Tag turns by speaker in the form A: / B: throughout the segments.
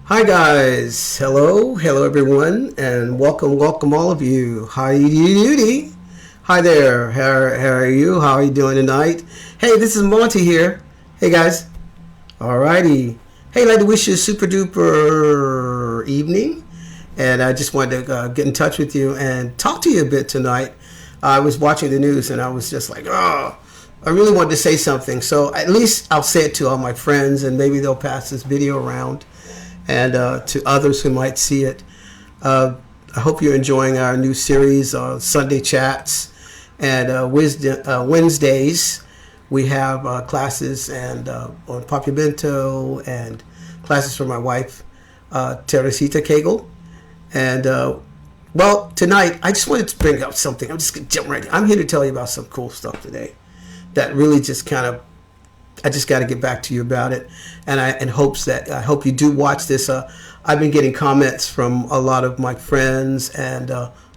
A: Hi guys, hello everyone, and welcome all of you. Hi Judy. Hi there. How are you? How are you doing tonight? Hey, this is Monte here. Hey guys. Alrighty. Hey, I'd like to wish you a super duper evening, and I just wanted to get in touch with you and talk to you a bit tonight. I was watching the news and I was just like, oh, I really wanted to say something. So at least I'll say it to all my friends, and maybe they'll pass this video around and to others who might see it. I hope you're enjoying our new series on Sunday Chats and Wednesdays. We have classes and on Papiamento and classes for my wife, Teresita Cagle. And well, tonight I just wanted to bring up something. I'm just going to jump right in. I'm here to tell you about some cool stuff today that really just kind of, I just got to get back to you about it, and I hope you do watch this. I've been getting comments from a lot of my friends and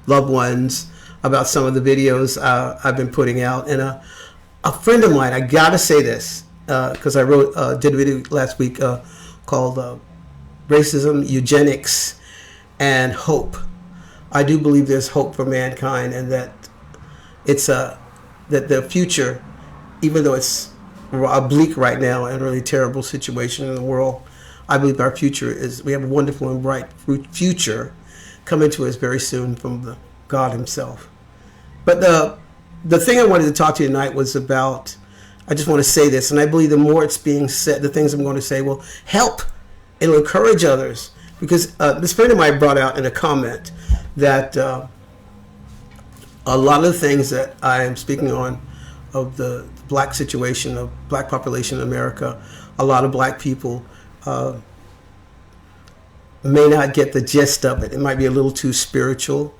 A: loved ones about some of the videos I've been putting out. And a friend of mine, I gotta say this because I did a video last week called "Racism, Eugenics, and Hope." I do believe there's hope for mankind, and that it's that the future, even though it's bleak right now and really terrible situation in the world, I believe our future is, we have a wonderful and bright future coming to us very soon from the God himself. But the thing I wanted to talk to you tonight was about, I just want to say this, and I believe the more it's being said, the things I'm going to say will help. It'll encourage others, because this friend of mine brought out in a comment that a lot of the things that I am speaking on of the black situation, of black population in America, a lot of black people may not get the gist of it. It might be a little too spiritual,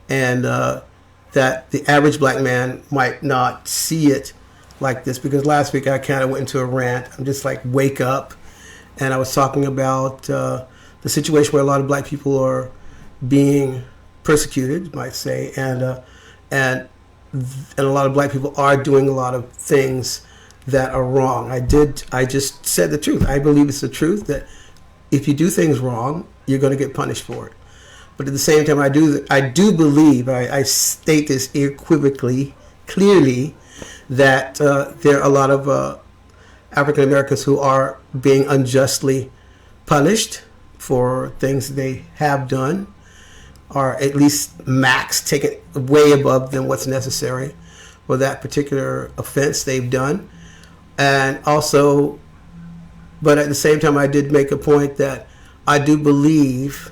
A: and that the average black man might not see it like this. Because last week I kind of went into a rant. I'm just like, wake up. And I was talking about the situation where a lot of black people are being persecuted, you might say, and a lot of black people are doing a lot of things that are wrong. I just said the truth. I believe it's the truth that if you do things wrong, you're going to get punished for it. But at the same time, I do believe, I state this unequivocally, clearly, that there are a lot of African Americans who are being unjustly punished for things they have done, or at least taken way above than what's necessary for that particular offense they've done. And also, but at the same time, I did make a point that I do believe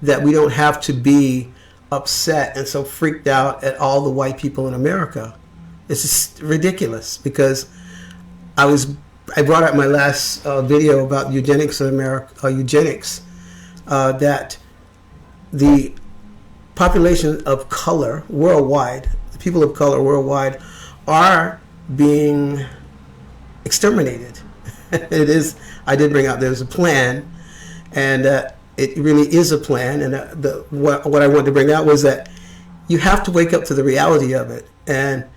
A: that we don't have to be upset and so freaked out at all the white people in America. It's just ridiculous, because I brought out my last video about eugenics in America, that the population of color worldwide, the people of color worldwide, are being exterminated. It is. I did bring out there's a plan, and it really is a plan. And what I wanted to bring out was that you have to wake up to the reality of it and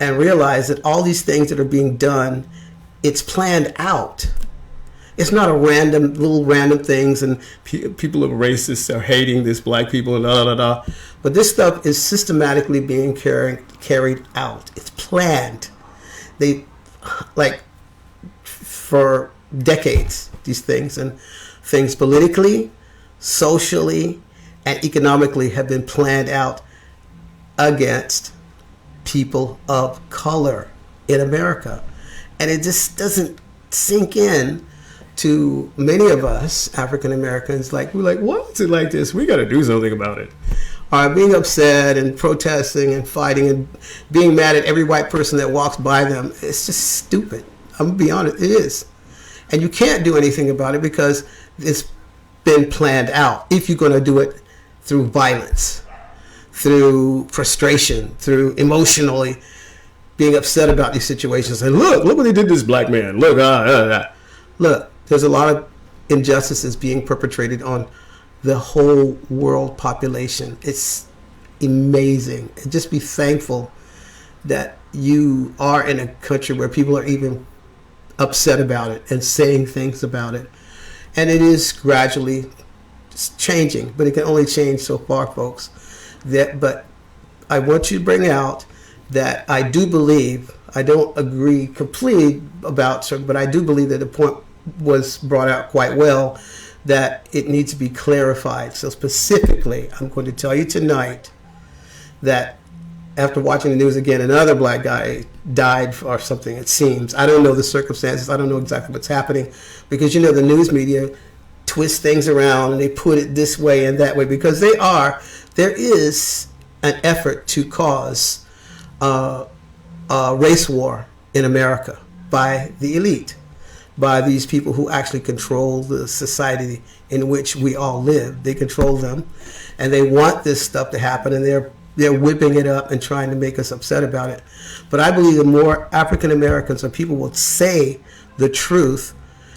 A: realize that all these things that are being done, it's planned out. It's not a random things, and people are racist or hating this black people and da. But this stuff is systematically being carried out. It's planned. They, like, for decades, these things, and things politically, socially, and economically have been planned out against people of color in America. And it just doesn't sink in to many of us African Americans. Like, we're like, why is it like this? We got to do something about it. Being upset and protesting and fighting and being mad at every white person that walks by them, it's just stupid. I'm gonna be honest, it is. And you can't do anything about it because it's been planned out. If you're going to do it through violence, through frustration, through emotionally being upset about these situations, and look what they did to this black man. Look, look. There's a lot of injustices being perpetrated on the whole world population. It's amazing. And just be thankful that you are in a country where people are even upset about it and saying things about it. And it is gradually changing, but it can only change so far, folks. But I want you to bring out that I do believe, I don't agree completely about certain, but I do believe that the point was brought out quite well, that it needs to be clarified. So specifically, I'm going to tell you tonight that after watching the news again, another black guy died or something, it seems. I don't know the circumstances. I don't know exactly what's happening, because, you know, the news media twist things around and they put it this way and that way, because there is an effort to cause a race war in America by the elite, by these people who actually control the society in which we all live. They control them, and they want this stuff to happen, and they're whipping it up and trying to make us upset about it. But I believe the more African Americans or people will say the truth,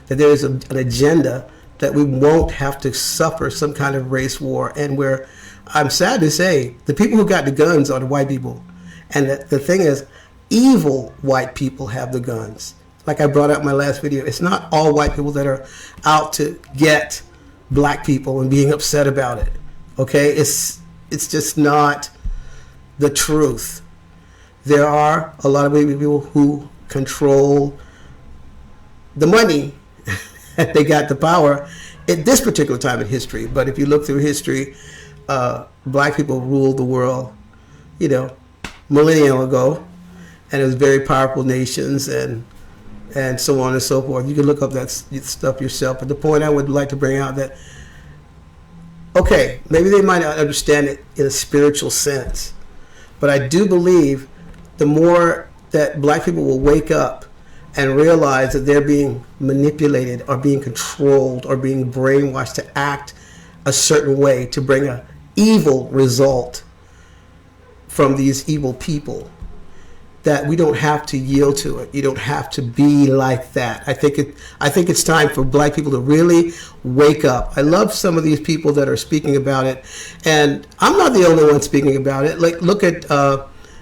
A: that there is an agenda, that we won't have to suffer some kind of race war. And where, I'm sad to say, the people who got the guns are the white people. And the thing is, evil white people have the guns. Like I brought up in my last video, it's not all white people that are out to get black people and being upset about it. Okay? It's just not the truth. There are a lot of people who control the money and they got the power at this particular time in history. But if you look through history, black people ruled the world, you know, millennia ago, and it was very powerful nations and so on and so forth. You can look up that stuff yourself. But the point I would like to bring out, that, okay, maybe they might not understand it in a spiritual sense, but I do believe the more that black people will wake up and realize that they're being manipulated or being controlled or being brainwashed to act a certain way to bring an evil result from these evil people, that we don't have to yield to it. You don't have to be like that. I think it's time for black people to really wake up. I love some of these people that are speaking about it, and I'm not the only one speaking about it. Like, look at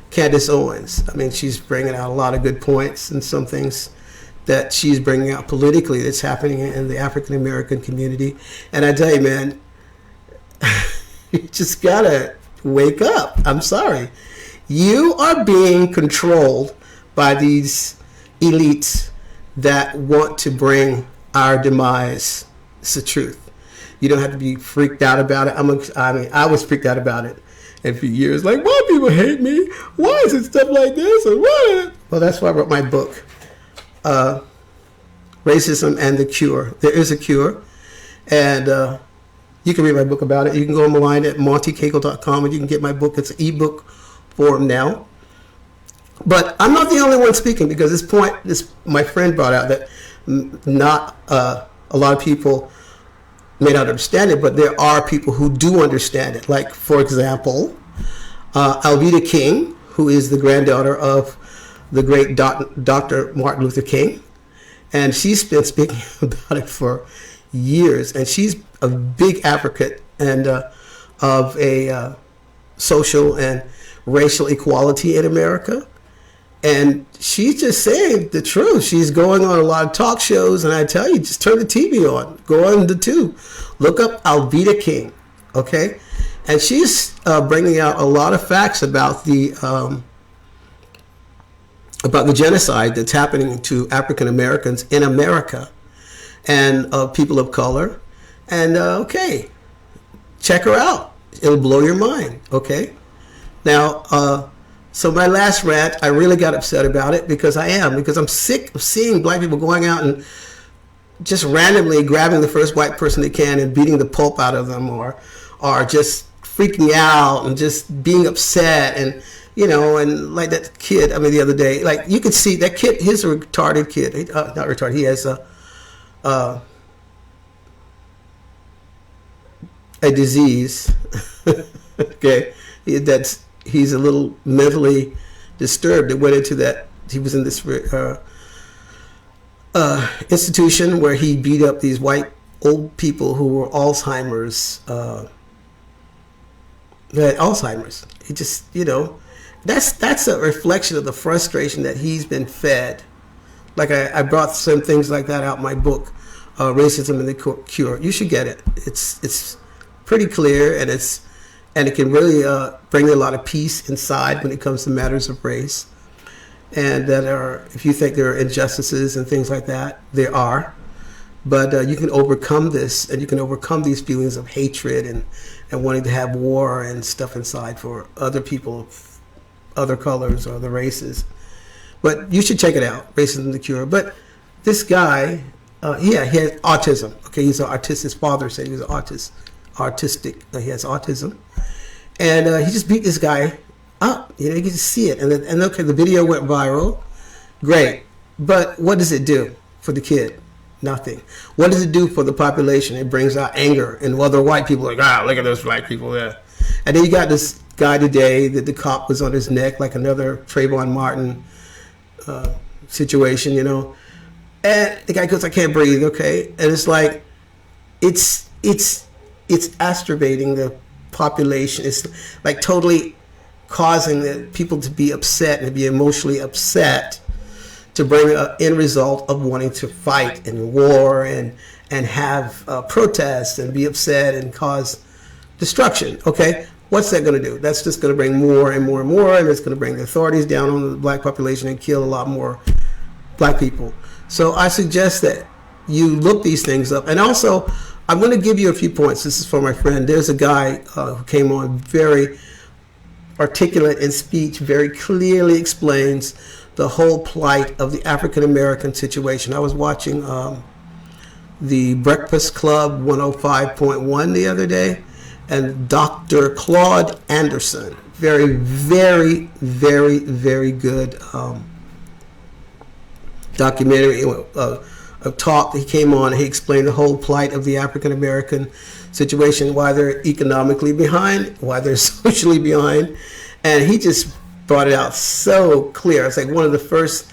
A: Candace Owens. I mean, she's bringing out a lot of good points, and some things that she's bringing out politically that's happening in the African American community. And I tell you, man, you just gotta wake up. I'm sorry. You are being controlled by these elites that want to bring our demise. It's the truth. You don't have to be freaked out about it. I was freaked out about it in a few years. Like, why people hate me? Why is it stuff like this? And why? Well, that's why I wrote my book, Racism and the Cure. There is a cure. And you can read my book about it. You can go online at montecagle.com and you can get my book. It's an ebook form now. But I'm not the only one speaking, because this my friend brought out that not a lot of people may not understand it, but there are people who do understand it. Like, for example, Alveda King, who is the granddaughter of the great Dr. Martin Luther King. And she's been speaking about it for years. And she's a big advocate and of a social and racial equality in America. And she's just saying the truth. She's going on a lot of talk shows, and I tell you, just turn the TV on. Go on the tube. Look up Alveda King, okay? And she's bringing out a lot of facts about the genocide that's happening to African Americans in America and people of color. And okay, check her out. It'll blow your mind, okay? Now, so my last rant, I really got upset about it because I'm sick of seeing black people going out and just randomly grabbing the first white person they can and beating the pulp out of them, or just freaking out and just being upset. And, you know, and like that kid, I mean, the other day, like, you could see that kid, he's a retarded kid. Not retarded, he has a disease, okay? He's a little mentally disturbed. It went into that. He was in this institution where he beat up these white old people who were Alzheimer's. They had Alzheimer's. He just, you know, that's a reflection of the frustration that he's been fed. Like I brought some things like that out in my book Racism and the Cure. You should get it. It's pretty clear, and it can really bring a lot of peace inside when it comes to matters of race. And if you think there are injustices and things like that, there are. But you can overcome this, and you can overcome these feelings of hatred and wanting to have war and stuff inside for other people, other colors or other races. But you should check it out, Racism and the Cure. But this guy, he had autism. Okay, he's an artist. His father said he was autistic. He has autism. And he just beat this guy up. You can just see it. And okay, the video went viral. Great. But what does it do for the kid? Nothing. What does it do for the population? It brings out anger. And other white people are like, look at those black people there. And then you got this guy today that the cop was on his neck, like another Trayvon Martin situation, And the guy goes, I can't breathe, okay? And it's like, it's exacerbating the population. It's like totally causing the people to be upset and be emotionally upset, to bring an end result of wanting to fight and war and have protests and be upset and cause destruction. Okay, what's that going to do? That's just going to bring more and more and more, and it's going to bring the authorities down on the black population and kill a lot more black people. So I suggest that you look these things up. And also, I'm going to give you a few points. This is for my friend. There's a guy who came on, very articulate in speech, very clearly explains the whole plight of the African American situation. I was watching the Breakfast Club 105.1 the other day, and Dr. Claude Anderson, very, very, very, very good documentary, a talk. He came on, he explained the whole plight of the African American situation, why they're economically behind, why they're socially behind, and he just brought it out so clear. It's like one of the first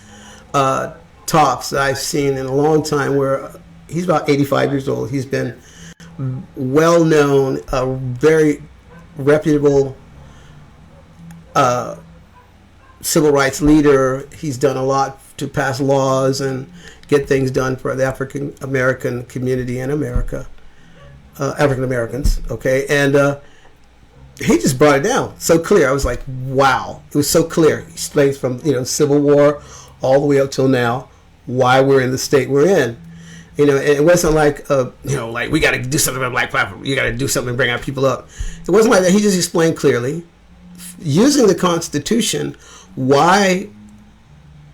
A: talks that I've seen in a long time, where he's about 85 years old. He's been well known, a very reputable civil rights leader. He's done a lot to pass laws and get things done for the African American community in America, African Americans. Okay, and he just brought it down so clear. I was like, wow, it was so clear. He explains from Civil War all the way up till now why we're in the state we're in. And it wasn't like like we got to do something about black people. You got to do something to bring our people up. It wasn't like that. He just explained clearly, using the Constitution, why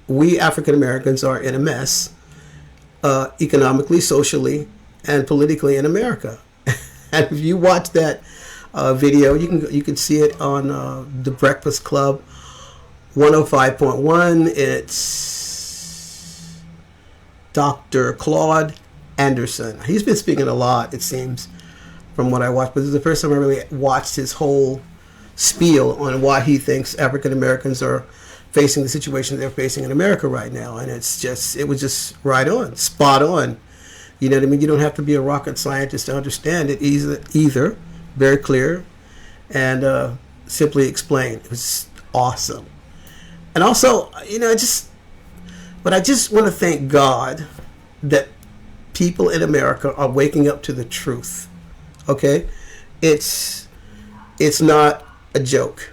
A: we African Americans are in a mess, economically, socially, and politically in America. And if you watch that video, you can see it on the Breakfast Club 105.1. It's Dr. Claude Anderson. He's been speaking a lot, it seems, from what I watched, but this is the first time I really watched his whole spiel on why he thinks African Americans are facing the situation they're facing in America right now. And it was just right on, spot on. You know what I mean? You don't have to be a rocket scientist to understand it either. Very clear, and simply explained. It was awesome. And also, but I just want to thank God that people in America are waking up to the truth. Okay, it's not a joke.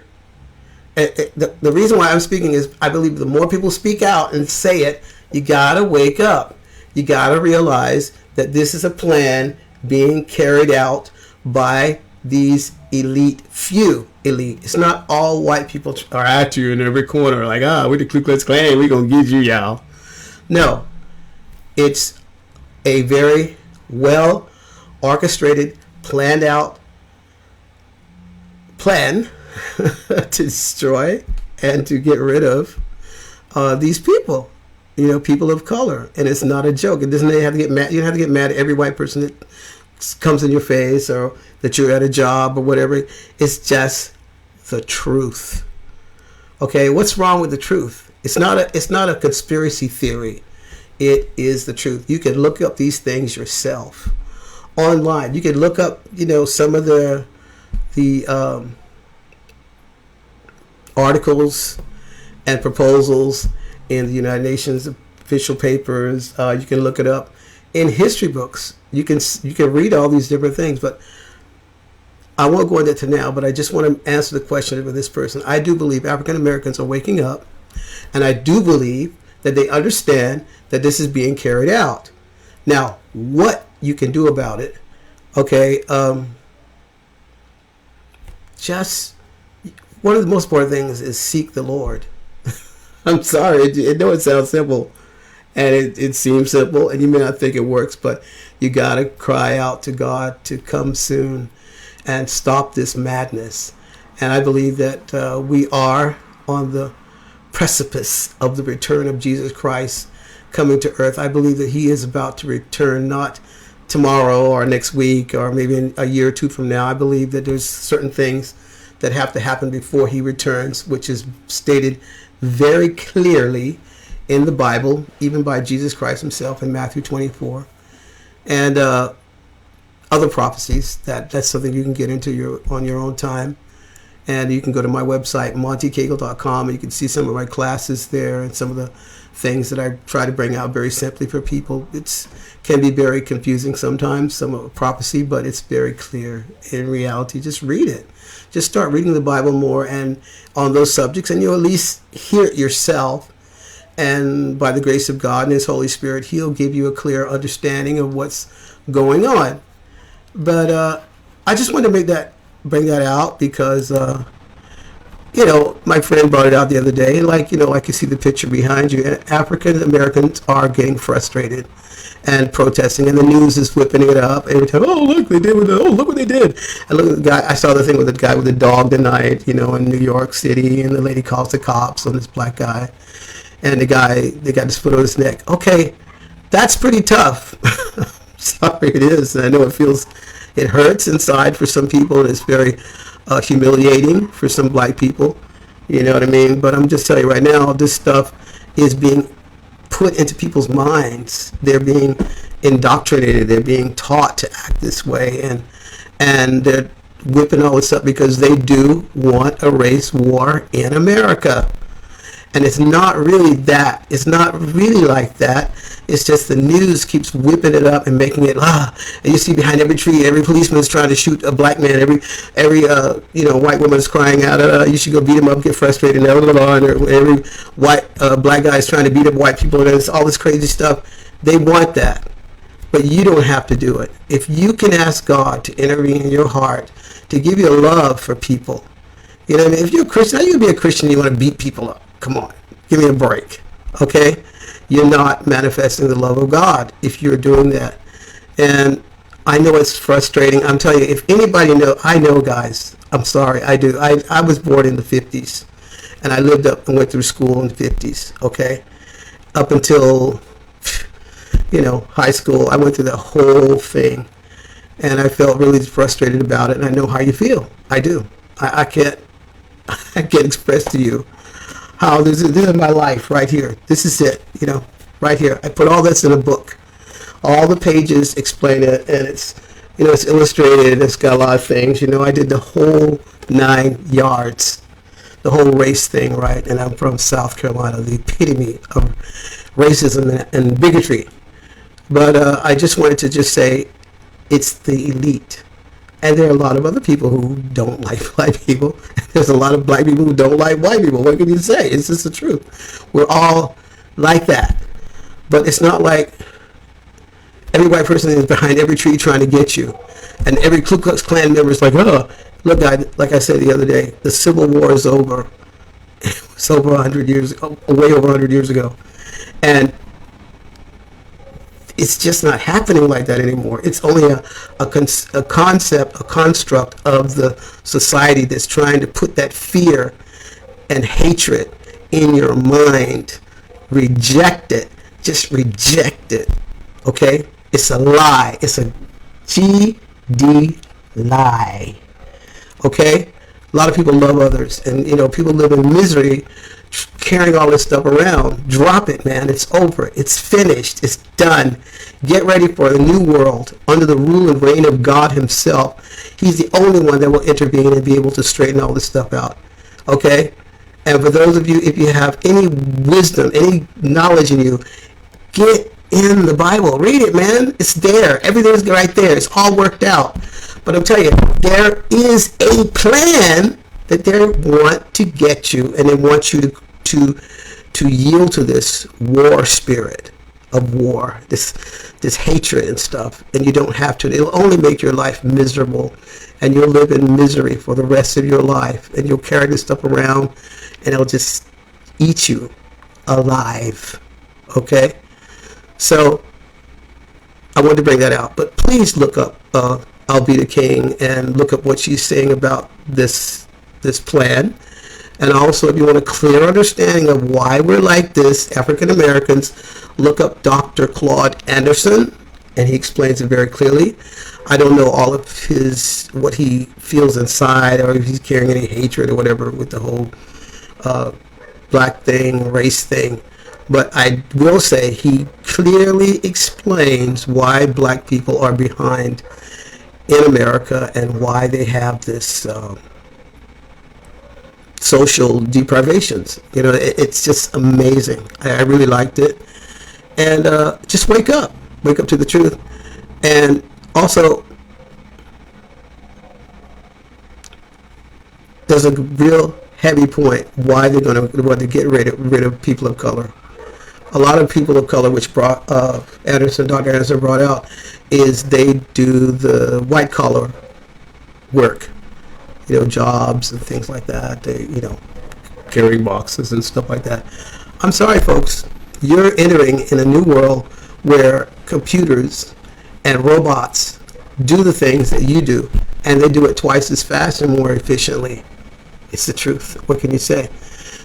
A: The reason why I'm speaking is I believe the more people speak out and say it, you gotta wake up. You gotta realize that this is a plan being carried out by these few elite. It's not all white people are at you in every corner like, we're the Ku Klux Klan, we're going to get you, y'all. No. It's a very well orchestrated, planned out plan to destroy and to get rid of these people, people of color. And it's not a joke. It doesn't have to get mad. You don't have to get mad at every white person that comes in your face, or that you're at a job or whatever. It's just the truth. Okay, what's wrong with the truth? It's not a conspiracy theory. It is the truth. You can look up these things yourself online. You can look up, some of the articles and proposals in the United Nations official papers. You can look it up in history books, you can read all these different things, but I won't go into it now, but I just want to answer the question of this person. I do believe African Americans are waking up, and I do believe that they understand that this is being carried out. Now, what you can do about it, okay, just one of the most important things is seek the Lord. I'm sorry, I know it sounds simple, and it seems simple, and you may not think it works, but you got to cry out to God to come soon and stop this madness. And I believe that we are on the precipice of the return of Jesus Christ coming to earth. I believe that he is about to return, not tomorrow or next week or maybe in a year or two from now. I believe that there's certain things that have to happen before he returns, which is stated very clearly in the Bible, even by Jesus Christ himself in Matthew 24. And other prophecies. That's something you can get into on your own time. And you can go to my website, montecagle.com, and you can see some of my classes there and some of the things that I try to bring out very simply for people. It can be very confusing sometimes, some of the prophecy, but it's very clear in reality. Just read it. Just start reading the Bible more and on those subjects, and you'll at least hear it yourself. And by the grace of God and his Holy Spirit, he'll give you a clear understanding of what's going on. But I just wanted to bring that out because, my friend brought it out the other day. Like you see the picture behind you. And African Americans are getting frustrated and protesting, and the news is whipping it up every time. Oh, look, they did look what they did. And look at the guy. I saw the thing with the guy with the dog tonight, in New York City, and the lady calls the cops on this black guy. And they got his foot on his neck. Okay, that's pretty tough. Sorry, it is. I know it hurts inside for some people, and it's very humiliating for some black people. You know what I mean? But I'm just telling you right now, this stuff is being put into people's minds. They're being indoctrinated. They're being taught to act this way, and they're whipping all this up because they do want a race war in America. And it's not really that. It's not really like that. It's just the news keeps whipping it up and making it, and you see behind every tree, every policeman is trying to shoot a black man. Every white woman is crying out, you should go beat him up, get frustrated, and every white black guy is trying to beat up white people, and it's all this crazy stuff. They want that. But you don't have to do it. If you can ask God to intervene in your heart, to give you a love for people. You know what I mean? If you're a Christian, how you gonna be a Christian and you want to beat people up? Come on, give me a break, okay? You're not manifesting the love of God if you're doing that. And I know it's frustrating. I'm telling you, if anybody I know, guys, I'm sorry, I do. I was born in the 50s, and I lived up and went through school in the 50s, okay? Up until, high school, I went through the whole thing, and I felt really frustrated about it, and I know how you feel. I do. I can't express to you how this is my life right here. This is it, right here. I put all this in a book. All the pages explain it, and it's illustrated. It's got a lot of things. I did the whole 9 yards, the whole race thing, right? And I'm from South Carolina, the epitome of racism and bigotry. But I just wanted to just say it's the elite. And there are a lot of other people who don't like black people. There's a lot of black people who don't like white people. What can you say? It's just the truth. We're all like that. But it's not like every white person is behind every tree trying to get you. And every Ku Klux Klan member is like, look, like I said the other day, the Civil War is over. It's over 100 years ago, way over 100 years ago. And it's just not happening like that anymore. It's only a concept, a construct of the society that's trying to put that fear and hatred in your mind. Reject it. Just reject it. Okay? It's a lie. It's a GD lie. Okay? A lot of people love others, and people live in misery carrying all this stuff around. Drop it, man. It's over. It's finished. It's done. Get ready for the new world under the rule and reign of God himself. He's the only one that will intervene and be able to straighten all this stuff out. Okay? And for those of you, if you have any wisdom, any knowledge in you, get in the Bible. Read it, man. It's there. Everything's right there. It's all worked out. But I'll tell you, there is a plan that they want to get you, and they want you to yield to this war spirit of war, this hatred and stuff, and you don't have to. It'll only make your life miserable, and you'll live in misery for the rest of your life, and you'll carry this stuff around, and it'll just eat you alive. Okay? So I wanted to bring that out, but please look up Alveda King and look up what she's saying about this plan. And also, if you want a clear understanding of why we're like this, African Americans, look up Dr. Claude Anderson, and he explains it very clearly. I don't know all of what he feels inside, or if he's carrying any hatred or whatever with the whole black thing, race thing. But I will say he clearly explains why black people are behind in America and why they have this social deprivations. You know, it's just amazing. I really liked it. And just wake up to the truth. And also, there's a real heavy point why they're going to want to get rid of people of color. A lot of people of color, which Dr. Anderson brought out, is they do the white collar work, you know, jobs and things like that. They, you know, carrying boxes and stuff like that. I'm sorry, folks. You're entering in a new world where computers and robots do the things that you do, and they do it twice as fast and more efficiently. It's the truth. What can you say?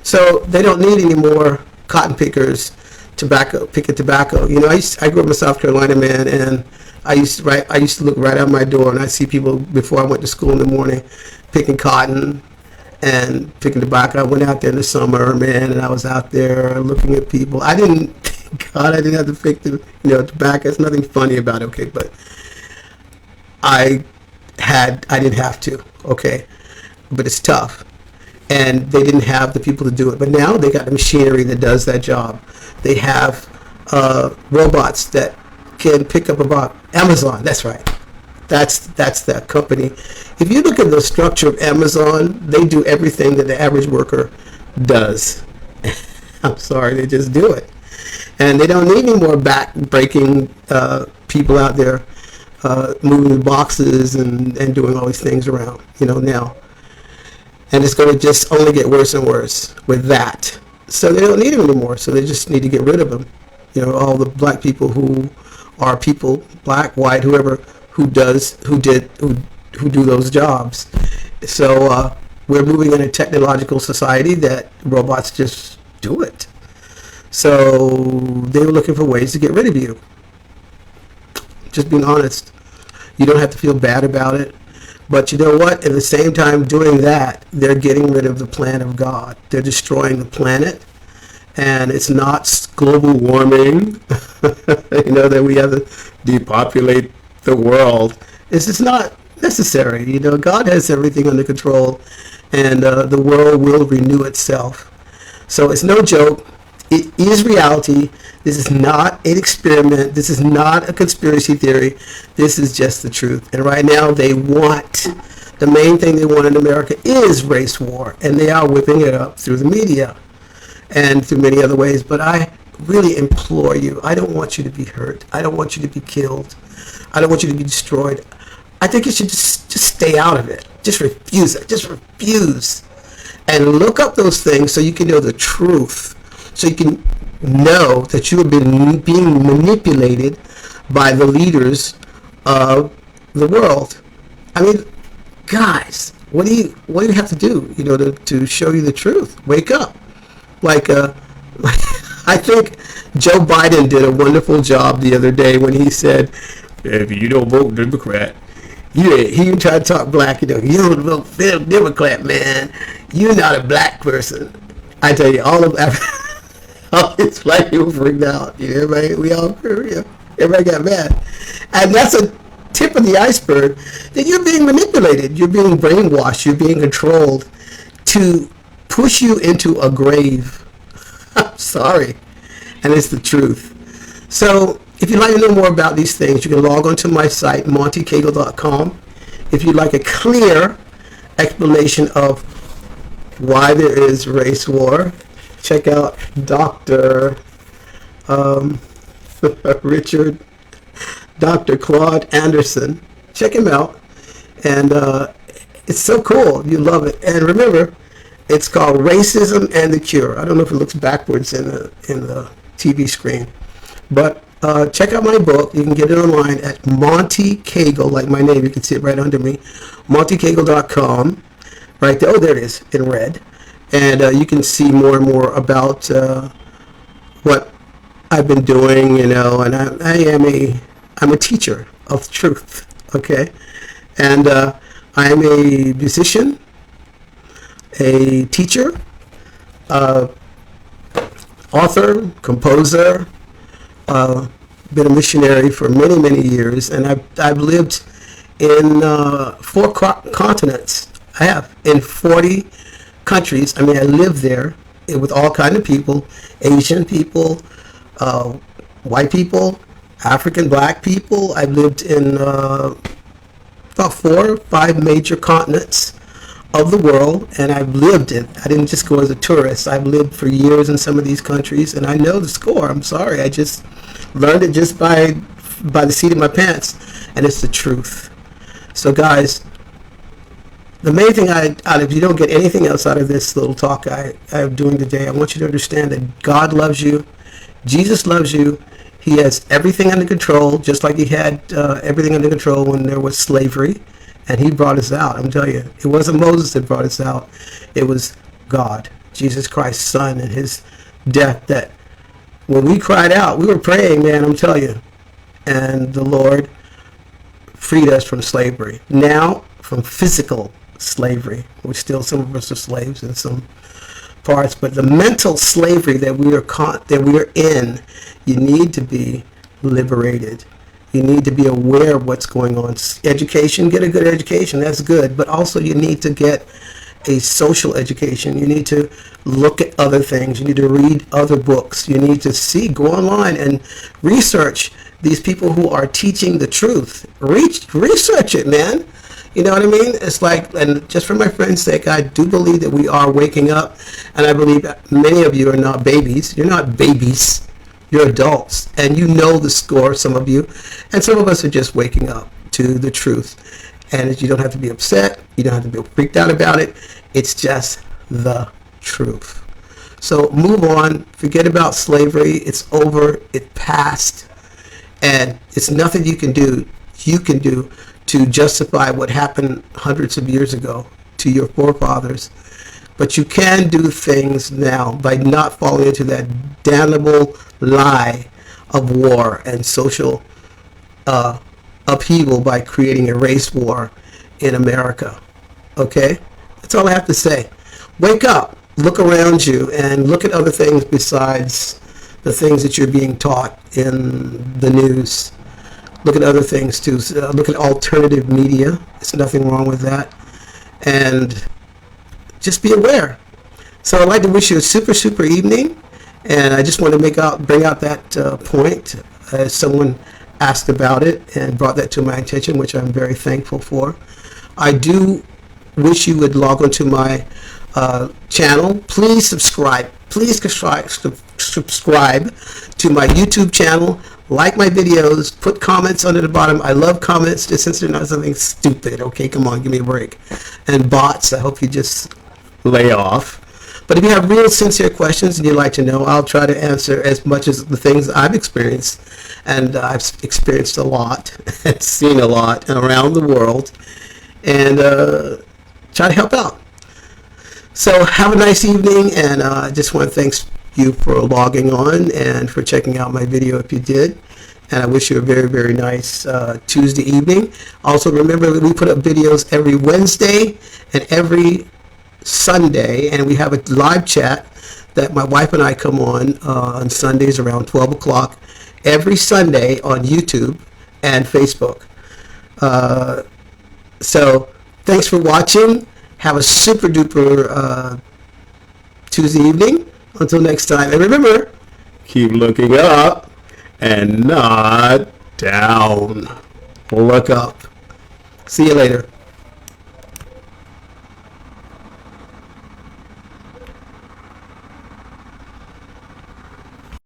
A: So they don't need any more cotton pickers, picking tobacco. You know, I grew up in South Carolina, man, and I used to look right out my door, and I see people before I went to school in the morning picking cotton and picking tobacco. I went out there in the summer, man, and I was out there looking at people. I didn't have to pick the, you know, tobacco. There's nothing funny about it, okay, but I didn't have to, okay, but it's tough. And they didn't have the people to do it. But now they got the machinery that does that job. They have robots that can pick up about Amazon. That's right. That's that company. If you look at the structure of Amazon, they do everything that the average worker does. I'm sorry, they just do it. And they don't need any more back-breaking people out there moving the boxes and doing all these things around, you know, now. And it's going to just only get worse and worse with that. So they don't need them anymore. So they just need to get rid of them. You know, all the black people who are people, black, white, whoever, who do those jobs. So we're moving in a technological society that robots just do it. So they were looking for ways to get rid of you. Just being honest. You don't have to feel bad about it. But you know what? At the same time doing that, they're getting rid of the plan of God. They're destroying the planet. And it's not global warming, you know, that we have to depopulate the world. It's just not necessary. You know, God has everything under control, and the world will renew itself. So it's no joke. It is reality. This is not an experiment. This is not a conspiracy theory. This is just the truth. And right now the main thing they want in America is race war. And they are whipping it up through the media and through many other ways. But I really implore you, I don't want you to be hurt. I don't want you to be killed. I don't want you to be destroyed. I think you should just stay out of it. Just refuse it. Just refuse. And look up those things so you can know the truth. So you can know that you have been being manipulated by the leaders of the world. I mean, guys, what do you have to do, you know, to show you the truth? Wake up. Like I think Joe Biden did a wonderful job the other day when he said, if you don't vote Democrat, he tried to talk black, you know, you don't vote Democrat, man. You're not a black person. I tell you, all it's black people freaked out. You know, everybody got mad. And that's a tip of the iceberg, that you're being manipulated, you're being brainwashed, you're being controlled to push you into a grave. I'm sorry. And it's the truth. So if you'd like to know more about these things, you can log on to my site, montecagle.com. If you'd like a clear explanation of why there is race war, check out Dr. Dr. Claude Anderson. Check him out. And it's so cool. You love it. And remember, it's called Racism and the Cure. I don't know if it looks backwards in the TV screen. But check out my book. You can get it online at Monte Cagle, like my name. You can see it right under me. MonteCagle.com. Right there. Oh, there it is in red. And you can see more and more about what I've been doing, and I'm a teacher of truth, okay? And I am a musician, a teacher, author, composer, been a missionary for many, many years, and I've lived in 4 continents. I have, in 40 countries. I mean, I live there with all kinds of people, Asian people, white people, African, black people. I've lived in about 4 or 5 major continents of the world, and I've lived it. I didn't just go as a tourist. I've lived for years in some of these countries, and I know the score. I'm sorry. I just learned it just by the seat of my pants, and it's the truth. So, guys, the main thing if you don't get anything else out of this little talk I'm doing today, I want you to understand that God loves you. Jesus loves you. He has everything under control, just like he had everything under control when there was slavery. And he brought us out. I'm telling you, it wasn't Moses that brought us out. It was God, Jesus Christ's Son, and his death. That when we cried out, we were praying, man, I'm telling you. And the Lord freed us from slavery. Now, from physical slavery. We're still, some of us are slaves in some parts, but the mental slavery that we are in, you need to be liberated. You need to be aware of what's going on. Education, get a good education, that's good, but also you need to get a social education. You need to look at other things. You need to read other books. You need to go online and research these people who are teaching the truth. Research it, man. You know what I mean? It's like, and just for my friend's sake, I do believe that we are waking up, and I believe that many of you are not babies. You're not babies. You're adults, and you know the score, some of you, and some of us are just waking up to the truth. And you don't have to be upset. You don't have to be freaked out about it. It's just the truth. So move on. Forget about slavery. It's over. It passed. And it's nothing you can do to justify what happened hundreds of years ago to your forefathers. But you can do things now by not falling into that damnable lie of war and social upheaval by creating a race war in America. Okay? That's all I have to say. Wake up, look around you, and look at other things besides the things that you're being taught in the news. Look at other things too. Look at alternative media. There's nothing wrong with that. And just be aware. So I'd like to wish you a super, super evening. And I just want to bring out that point as someone asked about it and brought that to my attention, which I'm very thankful for. I do wish you would log onto my channel. Please subscribe. Please subscribe to my YouTube channel. Like my videos. Put comments under the bottom. I love comments, just since they're not something stupid. Okay, come on, give me a break. And bots, I hope you just lay off. But if you have real sincere questions and you'd like to know, I'll try to answer as much as the things I've experienced. And I've experienced a lot and seen a lot around the world. And try to help out. So have a nice evening, and I just want to thank you for logging on and for checking out my video if you did. And I wish you a very, very nice Tuesday evening. Also remember that we put up videos every Wednesday and every Sunday, and we have a live chat that my wife and I come on Sundays around 12 o'clock every Sunday on YouTube and Facebook. So thanks for watching. Have a super duper Tuesday evening. Until next time. And remember, keep looking up and not down. Look up. See you later.